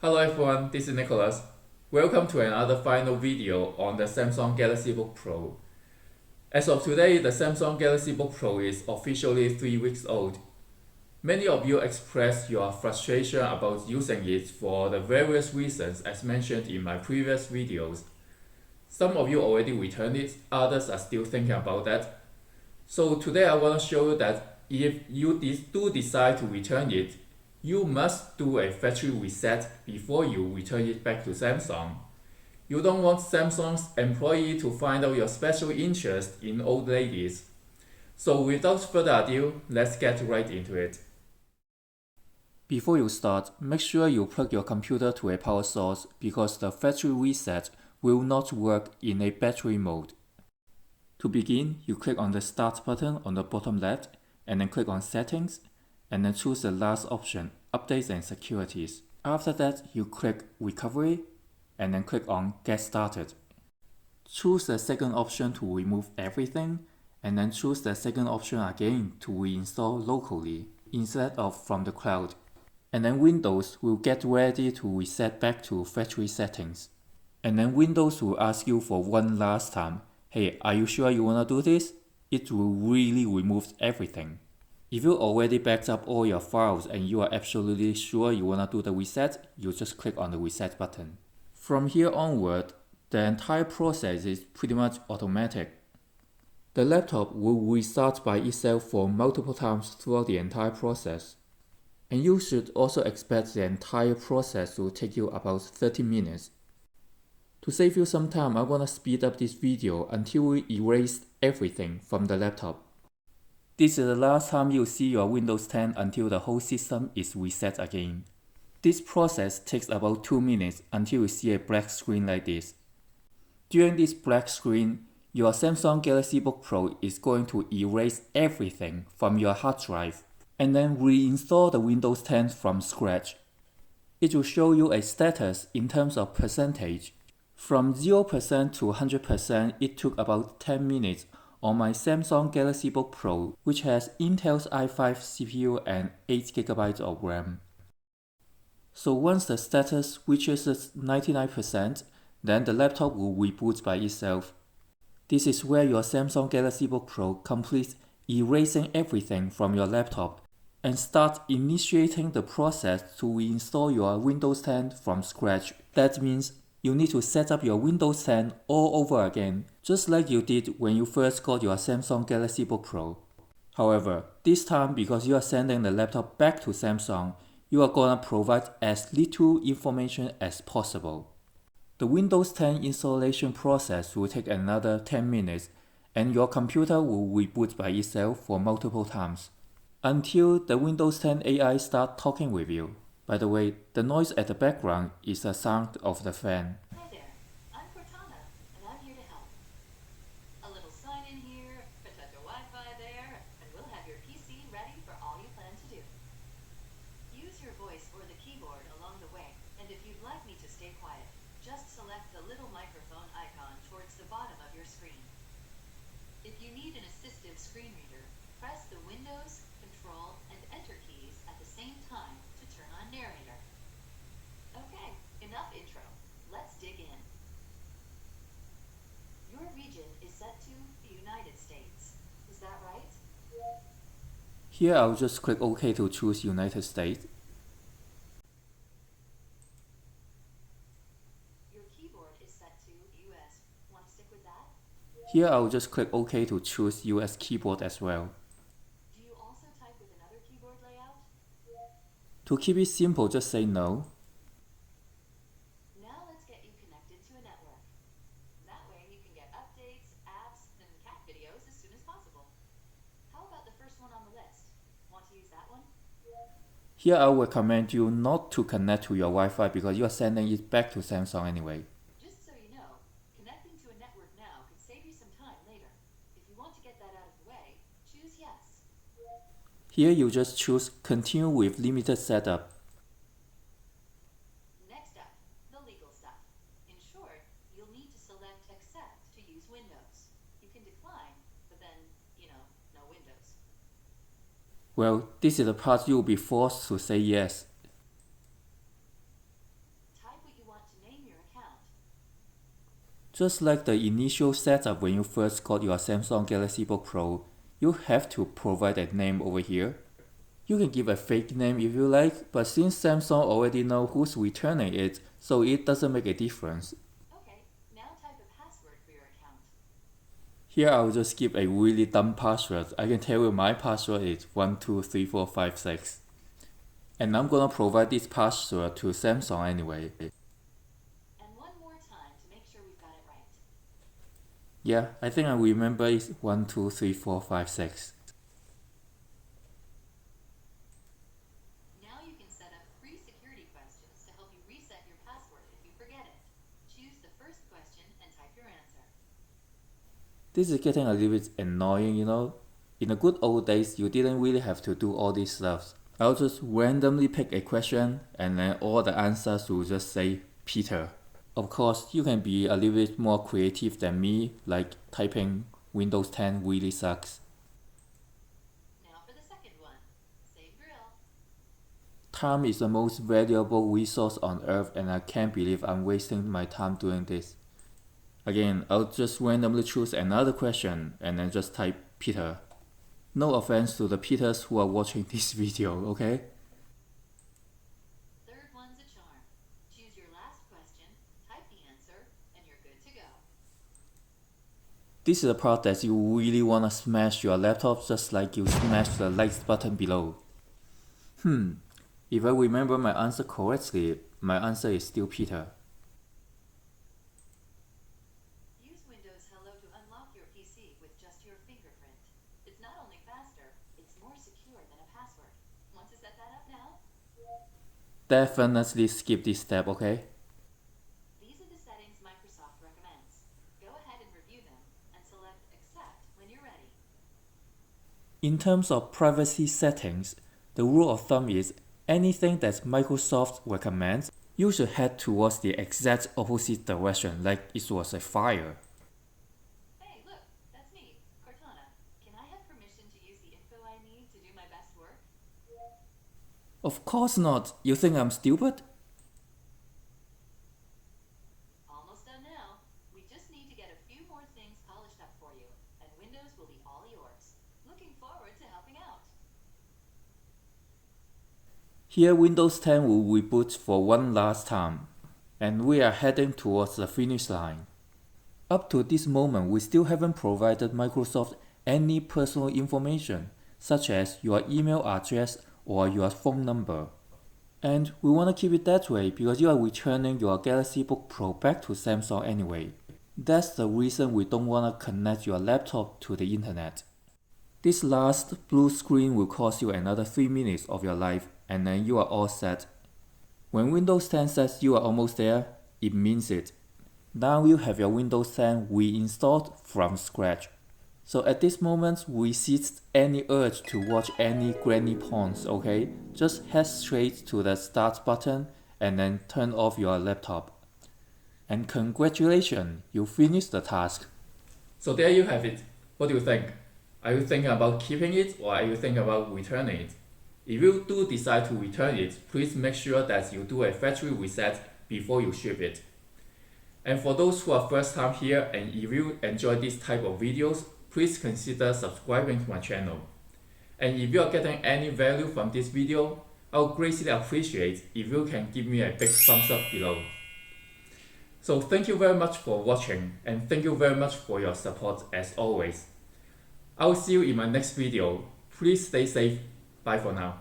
Hello everyone, this is Nicholas. Welcome to another final video on the Samsung Galaxy Book Pro. As of today, the Samsung Galaxy Book Pro is officially 3 weeks old. Many of you expressed your frustration about using it for the various reasons as mentioned in my previous videos. Some of you already returned it, others are still thinking about that. So today I want to show you that if you do decide to return it, you must do a factory reset before you return it back to Samsung. You don't want Samsung's employee to find out your special interest in old ladies. So without further ado, let's get right into it. Before you start, make sure you plug your computer to a power source because the factory reset will not work in a battery mode. To begin, you click on the Start button on the bottom left and then click on Settings and then choose the last option, Updates and Securities. After that, you click Recovery and then click on Get Started. Choose the second option to remove everything and then choose the second option again to reinstall locally instead of from the cloud. And then Windows will get ready to reset back to factory settings. And then Windows will ask you for one last time, hey, are you sure you wanna do this? It will really remove everything. If you already backed up all your files and you are absolutely sure you wanna do the reset, you just click on the reset button. From here onward, the entire process is pretty much automatic. The laptop will restart by itself for multiple times throughout the entire process. And you should also expect the entire process to take you about 30 minutes. To save you some time, I want to speed up this video until we erase everything from the laptop. This is the last time you see your Windows 10 until the whole system is reset again. This process takes about 2 minutes until you see a black screen like this. During this black screen, your Samsung Galaxy Book Pro is going to erase everything from your hard drive and then reinstall the Windows 10 from scratch. It will show you a status in terms of percentage. From 0% to 100%, it took about 10 minutes on my Samsung Galaxy Book Pro, which has Intel's i5 CPU and 8GB of RAM. So once the status reaches 99%, then the laptop will reboot by itself. This is where your Samsung Galaxy Book Pro completes erasing everything from your laptop and start initiating the process to reinstall your Windows 10 from scratch. That means you need to set up your Windows 10 all over again, just like you did when you first got your Samsung Galaxy Book Pro. However, this time because you are sending the laptop back to Samsung, you are gonna provide as little information as possible. The Windows 10 installation process will take another 10 minutes and your computer will reboot by itself for multiple times until the Windows 10 AI start talking with you. By the way, the noise at the background is the sound of the fan. Hi there, I'm Cortana, and I'm here to help. A little sign in here, potential Wi-Fi there, and we'll have your PC ready for all you plan to do. Use your voice or the keyboard along the way, and if you'd like me to stay quiet, just select the little microphone icon towards the bottom of your screen. If you need an assistive screen reader, press the Windows, Control, and Enter keys at the same time to turn on Narrator. Okay, enough intro. Let's dig in. Your region is set to the United States. Is that right? Here I'll just click OK to choose United States. Your keyboard is set to US. Want to stick with that? Here I'll just click OK to choose US keyboard as well. Do you also type with another keyboard layout? To keep it simple, just say no. Now let's get you connected to a network. That way you can get updates, apps, and cat videos as soon as possible. How about the first one on the list? Want to use that one? Here I will recommend you not to connect to your Wi-Fi because you are sending it back to Samsung anyway. Just so you know, connecting to a network now could save you some time later. If you want to get that out of the way, choose yes. Here you just choose Continue with Limited Setup. Next up, the legal stuff. In short, you'll need to select Accept to use Windows. You can decline, but then, no Windows. Well, this is the part you'll be forced to say yes. Just like the initial setup when you first got your Samsung Galaxy Book Pro, you have to provide a name over here. You can give a fake name if you like, but since Samsung already know who's returning it, so it doesn't make a difference. Okay, now type a password for your account. Here I'll just give a really dumb password. I can tell you my password is 123456. And I'm gonna provide this password to Samsung anyway. And one more time to make sure we've got it right. Yeah, I think I remember it's 123456. Now you can set up 3 security questions to help you reset your password if you forget it. Choose the first question and type your answer. This is getting a little bit annoying, you know. In the good old days, you didn't really have to do all these stuff. I'll just randomly pick a question and then all the answers will just say Peter. Of course, you can be a little bit more creative than me, like typing Windows 10 really sucks. Now for the second one. Save drill. Time is the most valuable resource on earth and I can't believe I'm wasting my time doing this. Again, I'll just randomly choose another question and then just type Peter. No offense to the Peters who are watching this video, okay? Third one's a charm. Choose your last question, type the answer, and you're good to go. This is the part that you really wanna smash your laptop just like you smashed the likes button below. If I remember my answer correctly, my answer is still Peter. Use Windows Hello to unlock your PC with just your fingerprint. It's not only faster, it's more secure than a password. Want to set that up now? Definitely skip this step, okay? These are the settings Microsoft recommends. Go ahead and review them and select Accept when you're ready. In terms of privacy settings, the rule of thumb is anything that Microsoft recommends, you should head towards the exact opposite direction like it was a fire. Hey, look, that's me, Cortana. Can I have permission to use the info I need to do my best work? Of course not. You think I'm stupid? Almost done now. We just need to get a few more things polished up for you, and Windows will be all yours. Looking forward to helping out. Here Windows 10 will reboot for one last time, and we are heading towards the finish line. Up to this moment, we still haven't provided Microsoft any personal information, such as your email address or your phone number. And we want to keep it that way because you are returning your Galaxy Book Pro back to Samsung anyway. That's the reason we don't want to connect your laptop to the internet. This last blue screen will cost you another 3 minutes of your life and then you are all set. When Windows 10 says you are almost there, it means it. Now you have your Windows 10 reinstalled from scratch. So at this moment, resist any urge to watch any granny porns, okay? Just head straight to the start button and then turn off your laptop. And congratulations, you finished the task. So there you have it. What do you think? Are you thinking about keeping it or are you thinking about returning it? If you do decide to return it, please make sure that you do a factory reset before you ship it. And for those who are first time here and if you enjoy this type of videos, please consider subscribing to my channel. And if you are getting any value from this video, I would greatly appreciate if you can give me a big thumbs up below. So thank you very much for watching and thank you very much for your support as always. I will see you in my next video. Please stay safe. Bye for now.